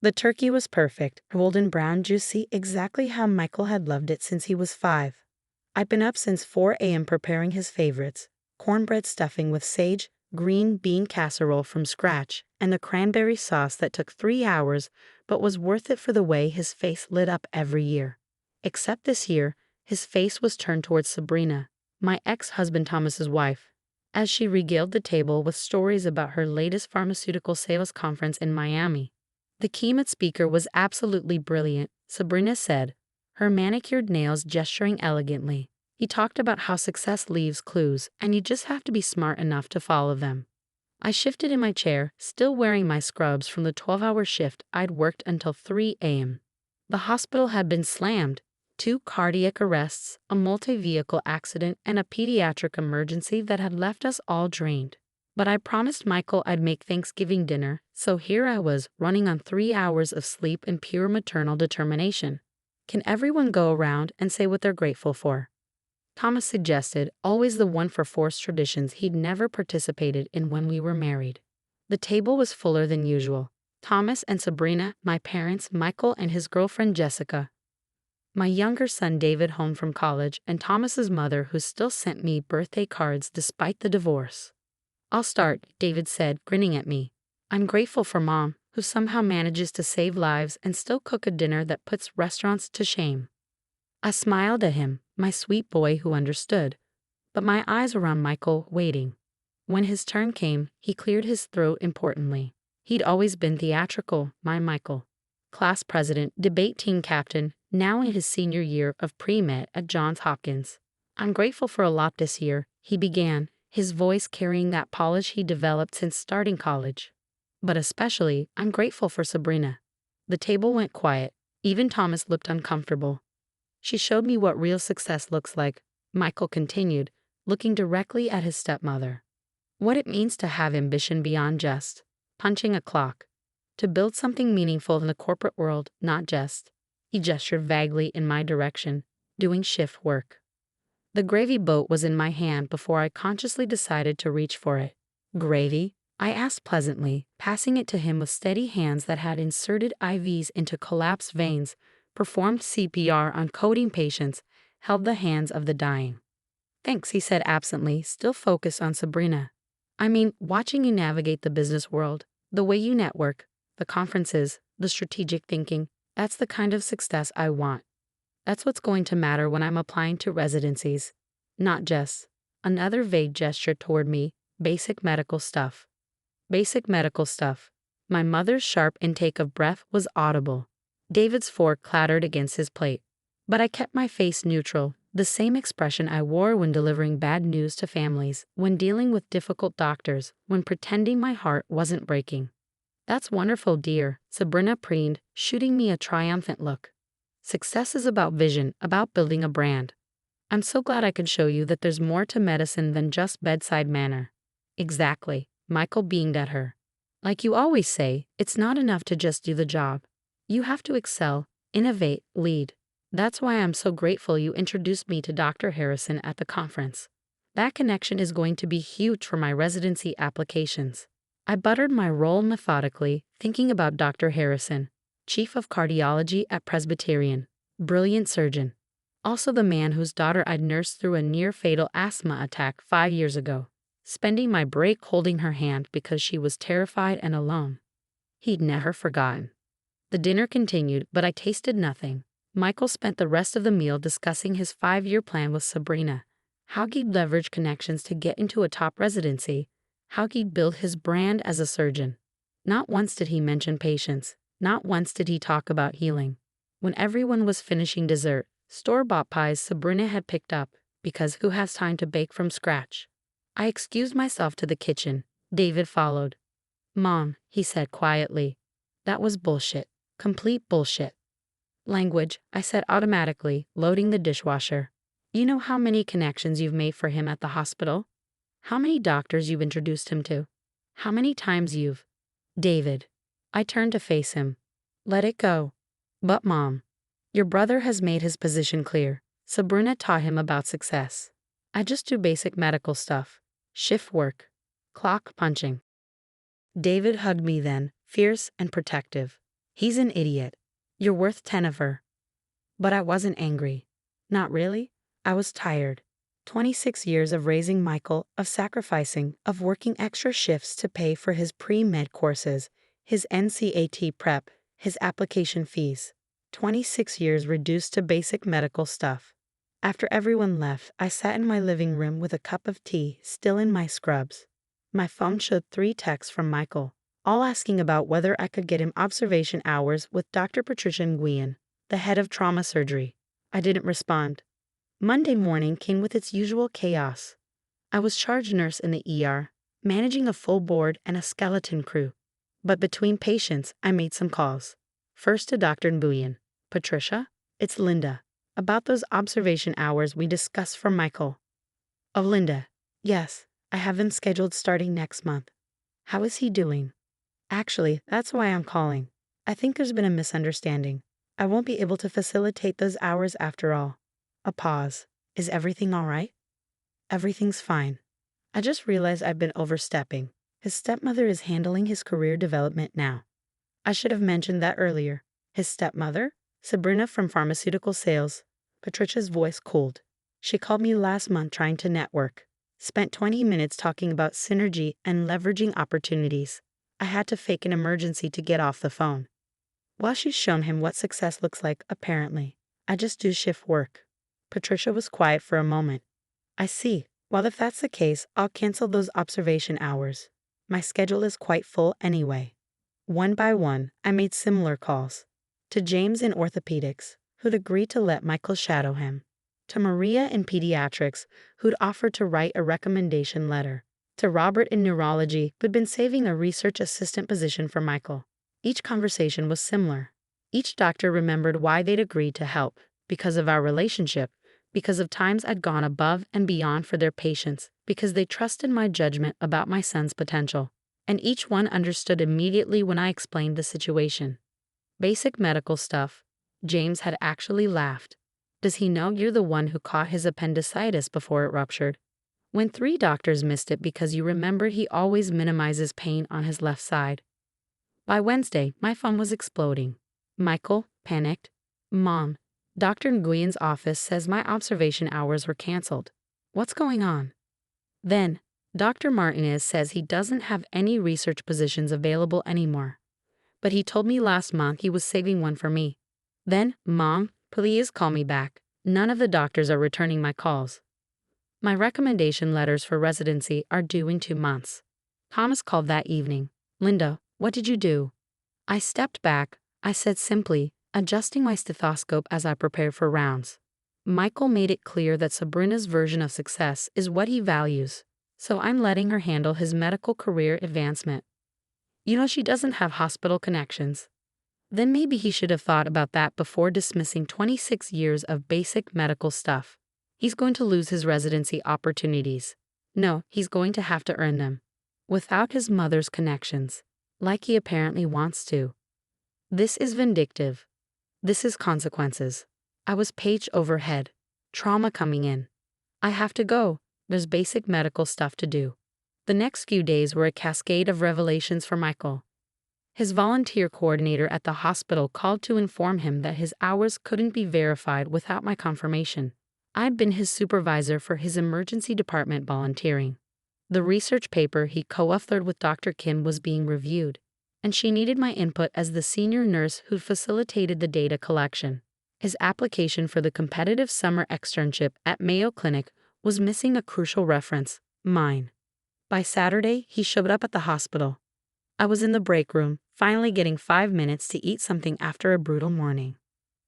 The turkey was perfect, golden brown, juicy, exactly how Michael had loved it since he was 5. I'd been up since 4 a.m. preparing his favorites: cornbread stuffing with sage, green bean casserole from scratch, and the cranberry sauce that took 3 hours but was worth it for the way his face lit up every year. Except this year, his face was turned towards Sabrina, my ex-husband Thomas's wife, as she regaled the table with stories about her latest pharmaceutical sales conference in Miami. The keynote speaker was absolutely brilliant, Sabrina said, her manicured nails gesturing elegantly. He talked about how success leaves clues and you just have to be smart enough to follow them. I shifted in my chair, still wearing my scrubs from the 12-hour shift I'd worked until 3 a.m. The hospital had been slammed: 2 cardiac arrests, a multi-vehicle accident, and a pediatric emergency that had left us all drained. But I promised Michael I'd make Thanksgiving dinner, so here I was, running on 3 hours of sleep and pure maternal determination. Can everyone go around and say what they're grateful for? Thomas suggested, always the one for forced traditions he'd never participated in when we were married. The table was fuller than usual. Thomas and Sabrina, my parents, Michael and his girlfriend Jessica, my younger son David home from college, and Thomas's mother who still sent me birthday cards despite the divorce. "I'll start," David said, grinning at me. "I'm grateful for Mom, who somehow manages to save lives and still cook a dinner that puts restaurants to shame." I smiled at him, my sweet boy who understood, but my eyes were on Michael, waiting. When his turn came, he cleared his throat importantly. He'd always been theatrical, my Michael. Class president, debate team captain, now in his senior year of pre-med at Johns Hopkins. "I'm grateful for a lot this year," he began, his voice carrying that polish he developed since starting college. "But especially, I'm grateful for Sabrina." The table went quiet. Even Thomas looked uncomfortable. "She showed me what real success looks like," Michael continued, looking directly at his stepmother. "What it means to have ambition beyond just punching a clock. To build something meaningful in the corporate world, not just," he gestured vaguely in my direction, "doing shift work." The gravy boat was in my hand before I consciously decided to reach for it. "Gravy?" I asked pleasantly, passing it to him with steady hands that had inserted IVs into collapsed veins, performed CPR on coding patients, held the hands of the dying. "Thanks," he said absently, still focused on Sabrina. "I mean, watching you navigate the business world, the way you network, the conferences, the strategic thinking, that's the kind of success I want. That's what's going to matter when I'm applying to residencies. Not just," another vague gesture toward me, "basic medical stuff." Basic medical stuff. My mother's sharp intake of breath was audible. David's fork clattered against his plate. But I kept my face neutral, the same expression I wore when delivering bad news to families, when dealing with difficult doctors, when pretending my heart wasn't breaking. "That's wonderful, dear," Sabrina preened, shooting me a triumphant look. "Success is about vision, about building a brand. I'm so glad I could show you that there's more to medicine than just bedside manner." "Exactly," Michael beamed at her. "Like you always say, it's not enough to just do the job. You have to excel, innovate, lead. That's why I'm so grateful you introduced me to Dr. Harrison at the conference. That connection is going to be huge for my residency applications." I buttered my roll methodically, thinking about Dr. Harrison, chief of cardiology at Presbyterian, brilliant surgeon. Also the man whose daughter I'd nursed through a near-fatal asthma attack 5 years ago, spending my break holding her hand because she was terrified and alone. He'd never forgotten. The dinner continued, but I tasted nothing. Michael spent the rest of the meal discussing his 5-year plan with Sabrina, how he'd leverage connections to get into a top residency, how he'd build his brand as a surgeon. Not once did he mention patients. Not once did he talk about healing. When everyone was finishing dessert, store-bought pies Sabrina had picked up, because who has time to bake from scratch? I excused myself to the kitchen. David followed. "Mom," he said quietly, "that was bullshit. Complete bullshit." "Language," I said automatically, loading the dishwasher. "You know how many connections you've made for him at the hospital? How many doctors you've introduced him to? How many times you've—" "David." I turned to face him. "Let it go." "But Mom, your brother has made his position clear. Sabrina taught him about success. I just do basic medical stuff. Shift work. Clock punching." David hugged me then, fierce and protective. He's an idiot. You're worth 10 of her. But I wasn't angry. Not really. I was tired. 26 years of raising Michael, of sacrificing, of working extra shifts to pay for his pre-med courses, his NCAT prep, his application fees. 26 years reduced to basic medical stuff. After everyone left, I sat in my living room with a cup of tea, still in my scrubs. My phone showed 3 texts from Michael, all asking about whether I could get him observation hours with Dr. Patricia Nguyen, the head of trauma surgery. I didn't respond. Monday morning came with its usual chaos. I was charge nurse in the ER, managing a full board and a skeleton crew. But between patients, I made some calls. First to Dr. Nguyen. Patricia, it's Linda. About those observation hours we discussed for Michael. Oh, Linda. Yes, I have them scheduled starting next month. How is he doing? Actually, that's why I'm calling. I think there's been a misunderstanding. I won't be able to facilitate those hours after all. A pause. Is everything all right? Everything's fine. I just realized I've been overstepping. His stepmother is handling his career development now. I should have mentioned that earlier. His stepmother? Sabrina from pharmaceutical sales. Patricia's voice cooled. She called me last month trying to network. Spent 20 minutes talking about synergy and leveraging opportunities. I had to fake an emergency to get off the phone. Well, she's shown him what success looks like, apparently. I just do shift work. Patricia was quiet for a moment. I see. Well, if that's the case, I'll cancel those observation hours. My schedule is quite full anyway. One by one, I made similar calls. To James in orthopedics, who'd agreed to let Michael shadow him. To Maria in pediatrics, who'd offered to write a recommendation letter. To Robert in neurology, who'd been saving a research assistant position for Michael. Each conversation was similar. Each doctor remembered why they'd agreed to help. Because of our relationship. Because of times I'd gone above and beyond for their patients. Because they trusted my judgment about my son's potential. And each one understood immediately when I explained the situation. Basic medical stuff. James had actually laughed. Does he know you're the one who caught his appendicitis before it ruptured? When 3 doctors missed it because you remember he always minimizes pain on his left side. By Wednesday, my phone was exploding. Michael, panicked. Mom, Dr. Nguyen's office says my observation hours were canceled. What's going on? Then, Dr. Martinez says he doesn't have any research positions available anymore. But he told me last month he was saving one for me. Then, Mom, please call me back. None of the doctors are returning my calls. My recommendation letters for residency are due in 2 months. Thomas called that evening. Linda, what did you do? I stepped back, I said simply, adjusting my stethoscope as I prepared for rounds. Michael made it clear that Sabrina's version of success is what he values, so I'm letting her handle his medical career advancement. You know she doesn't have hospital connections. Then maybe he should have thought about that before dismissing 26 years of basic medical stuff. He's going to lose his residency opportunities. No, he's going to have to earn them. Without his mother's connections. Like he apparently wants to. This is vindictive. This is consequences. I was page overhead. Trauma coming in. I have to go. There's basic medical stuff to do. The next few days were a cascade of revelations for Michael. His volunteer coordinator at the hospital called to inform him that his hours couldn't be verified without my confirmation. I'd been his supervisor for his emergency department volunteering. The research paper he co-authored with Dr. Kim was being reviewed, and she needed my input as the senior nurse who facilitated the data collection. His application for the competitive summer externship at Mayo Clinic was missing a crucial reference, mine. By Saturday, he showed up at the hospital. I was in the break room, finally getting 5 minutes to eat something after a brutal morning.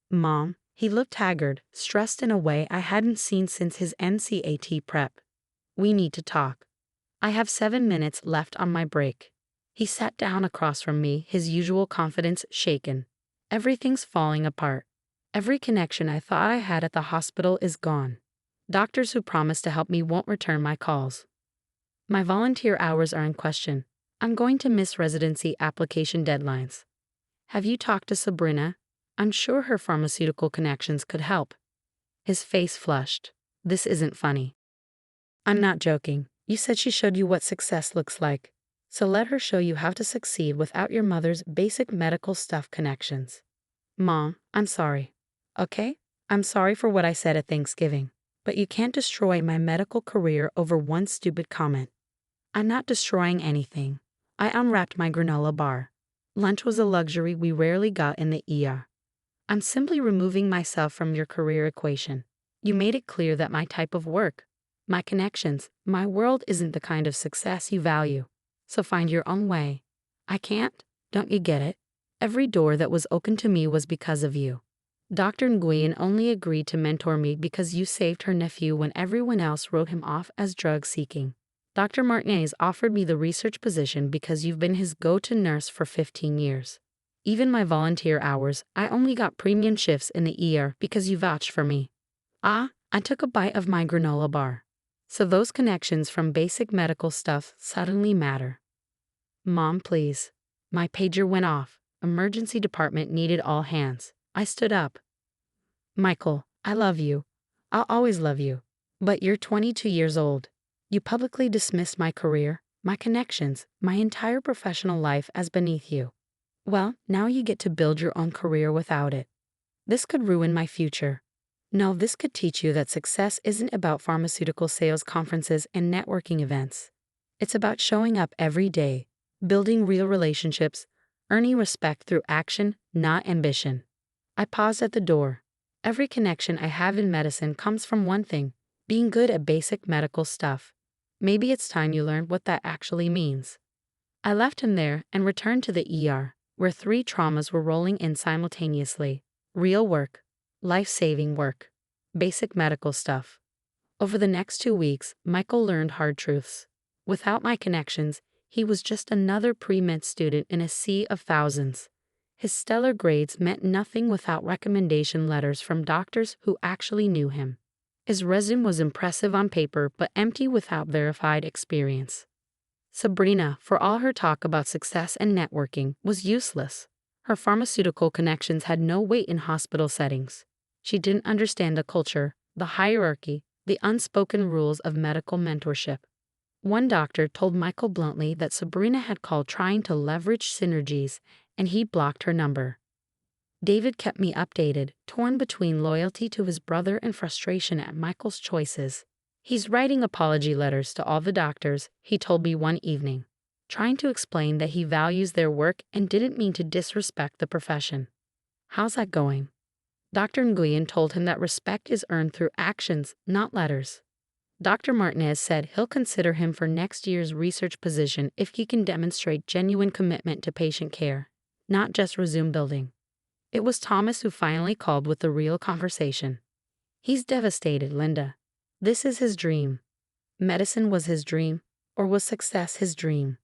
Mom, he looked haggard, stressed in a way I hadn't seen since his NCAT prep. We need to talk. I have 7 minutes left on my break. He sat down across from me, his usual confidence shaken. Everything's falling apart. Every connection I thought I had at the hospital is gone. Doctors who promised to help me won't return my calls. My volunteer hours are in question. I'm going to miss residency application deadlines. Have you talked to Sabrina? I'm sure her pharmaceutical connections could help. His face flushed. This isn't funny. I'm not joking. You said she showed you what success looks like. So let her show you how to succeed without your mother's basic medical stuff connections. Mom, I'm sorry. Okay? I'm sorry for what I said at Thanksgiving. But you can't destroy my medical career over one stupid comment. I'm not destroying anything. I unwrapped my granola bar. Lunch was a luxury we rarely got in the ER. I'm simply removing myself from your career equation. You made it clear that my type of work, my connections, my world isn't the kind of success you value. So find your own way. I can't. Don't you get it? Every door that was open to me was because of you. Dr. Nguyen only agreed to mentor me because you saved her nephew when everyone else wrote him off as drug-seeking. Dr. Martinez offered me the research position because you've been his go-to nurse for 15 years. Even my volunteer hours, I only got premium shifts in the ER because you vouched for me. I took a bite of my granola bar. So those connections from basic medical stuff suddenly matter. Mom, please. My pager went off. Emergency department needed all hands. I stood up. Michael, I love you. I'll always love you. But you're 22 years old. You publicly dismissed my career, my connections, my entire professional life as beneath you. Well, now you get to build your own career without it. This could ruin my future. No, this could teach you that success isn't about pharmaceutical sales conferences and networking events. It's about showing up every day, building real relationships, earning respect through action, not ambition. I paused at the door. Every connection I have in medicine comes from one thing: being good at basic medical stuff. Maybe it's time you learned what that actually means. I left him there and returned to the ER, where 3 traumas were rolling in simultaneously: real work, life-saving work, basic medical stuff. Over the next 2 weeks, Michael learned hard truths. Without my connections, he was just another pre-med student in a sea of thousands. His stellar grades meant nothing without recommendation letters from doctors who actually knew him. His resume was impressive on paper but empty without verified experience. Sabrina, for all her talk about success and networking, was useless. Her pharmaceutical connections had no weight in hospital settings. She didn't understand the culture, the hierarchy, the unspoken rules of medical mentorship. One doctor told Michael bluntly that Sabrina had called trying to leverage synergies, and he blocked her number. David kept me updated, torn between loyalty to his brother and frustration at Michael's choices. He's writing apology letters to all the doctors, he told me one evening, trying to explain that he values their work and didn't mean to disrespect the profession. How's that going? Dr. Nguyen told him that respect is earned through actions, not letters. Dr. Martinez said he'll consider him for next year's research position if he can demonstrate genuine commitment to patient care, not just resume building. It was Thomas who finally called with the real conversation. He's devastated, Linda. This is his dream. Medicine was his dream, or was success his dream?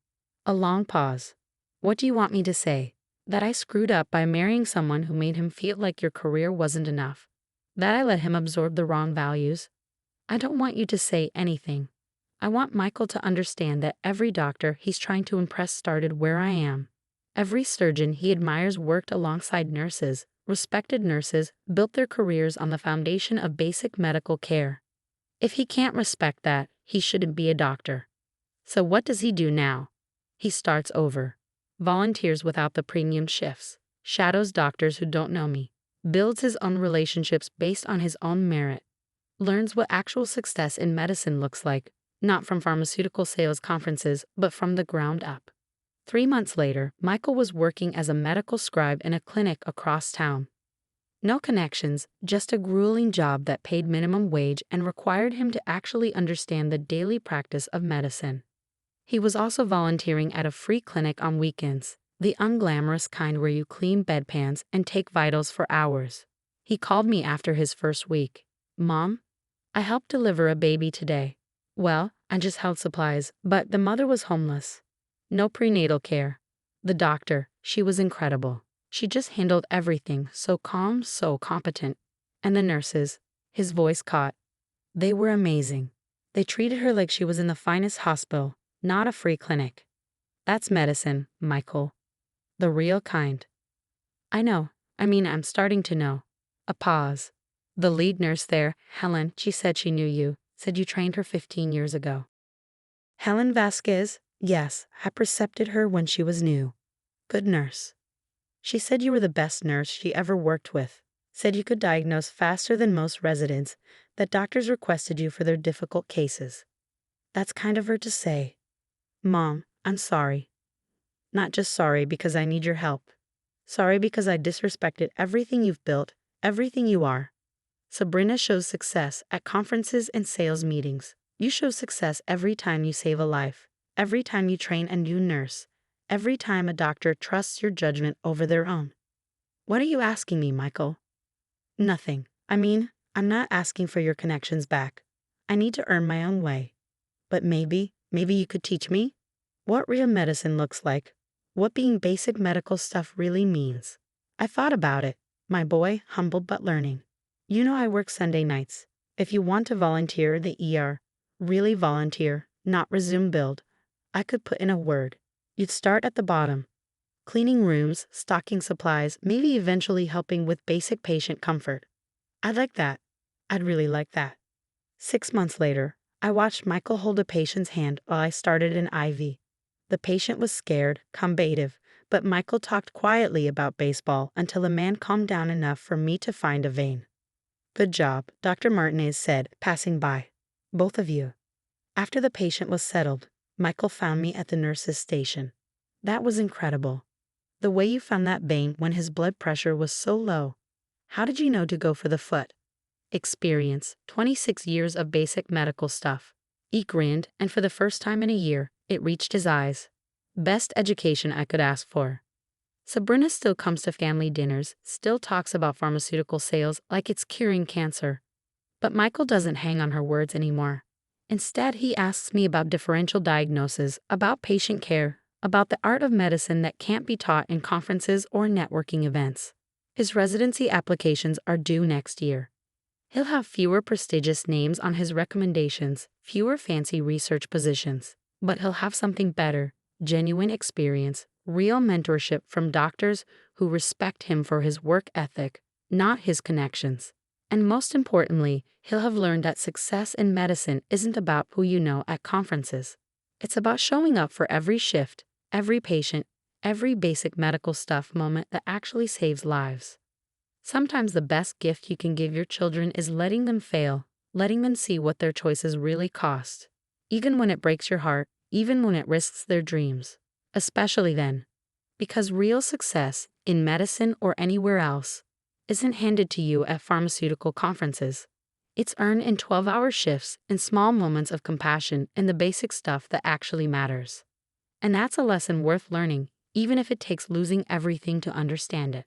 A long pause. What do you want me to say? That I screwed up by marrying someone who made him feel like your career wasn't enough? That I let him absorb the wrong values? I don't want you to say anything. I want Michael to understand that every doctor he's trying to impress started where I am. Every surgeon he admires worked alongside nurses, respected nurses, built their careers on the foundation of basic medical care. If he can't respect that, he shouldn't be a doctor. So what does he do now? He starts over. Volunteers without the premium shifts, shadows doctors who don't know me, builds his own relationships based on his own merit, learns what actual success in medicine looks like, not from pharmaceutical sales conferences, but from the ground up. 3 months later, Michael was working as a medical scribe in a clinic across town. No connections, just a grueling job that paid minimum wage and required him to actually understand the daily practice of medicine. He was also volunteering at a free clinic on weekends, the unglamorous kind where you clean bedpans and take vitals for hours. He called me after his first week. Mom, I helped deliver a baby today. Well, I just held supplies, but the mother was homeless. No prenatal care. The doctor, she was incredible. She just handled everything, so calm, so competent. And the nurses, his voice caught. They were amazing. They treated her like she was in the finest hospital, not a free clinic. That's medicine, Michael. The real kind. I know. I'm starting to know. A pause. The lead nurse there, Helen, she said she knew you, said you trained her 15 years ago. Helen Vasquez, Yes, I precepted her when she was new. Good nurse. She said you were the best nurse she ever worked with. Said you could diagnose faster than most residents, that doctors requested you for their difficult cases. That's kind of her to say. Mom, I'm sorry. Not just sorry because I need your help. Sorry because I disrespected everything you've built, everything you are. Sabrina shows success at conferences and sales meetings. You show success every time you save a life, every time you train a new nurse, every time a doctor trusts your judgment over their own. What are you asking me, Michael? Nothing. I mean, I'm not asking for your connections back. I need to earn my own way. But maybe you could teach me what real medicine looks like, what being basic medical stuff really means. I thought about it, my boy, humbled but learning. You know I work Sunday nights. If you want to volunteer the ER, really volunteer, not resume build, I could put in a word. You'd start at the bottom. Cleaning rooms, stocking supplies, maybe eventually helping with basic patient comfort. I'd like that. I'd really like that. 6 months later, I watched Michael hold a patient's hand while I started an IV. The patient was scared, combative, but Michael talked quietly about baseball until the man calmed down enough for me to find a vein. Good job, Dr. Martinez said, passing by. Both of you. After the patient was settled, Michael found me at the nurse's station. That was incredible. The way you found that vein when his blood pressure was so low. How did you know to go for the foot? Experience, 26 years of basic medical stuff. He grinned, and for the first time in a year, it reached his eyes. Best education I could ask for. Sabrina still comes to family dinners, still talks about pharmaceutical sales like it's curing cancer. But Michael doesn't hang on her words anymore. Instead, he asks me about differential diagnosis, about patient care, about the art of medicine that can't be taught in conferences or networking events. His residency applications are due next year. He'll have fewer prestigious names on his recommendations, fewer fancy research positions, but he'll have something better, genuine experience, real mentorship from doctors who respect him for his work ethic, not his connections. And most importantly, he'll have learned that success in medicine isn't about who you know at conferences. It's about showing up for every shift, every patient, every basic medical stuff moment that actually saves lives. Sometimes the best gift you can give your children is letting them fail, letting them see what their choices really cost. Even when it breaks your heart, even when it risks their dreams. Especially then. Because real success, in medicine or anywhere else, isn't handed to you at pharmaceutical conferences. It's earned in 12-hour shifts, in small moments of compassion, in the basic stuff that actually matters. And that's a lesson worth learning, even if it takes losing everything to understand it.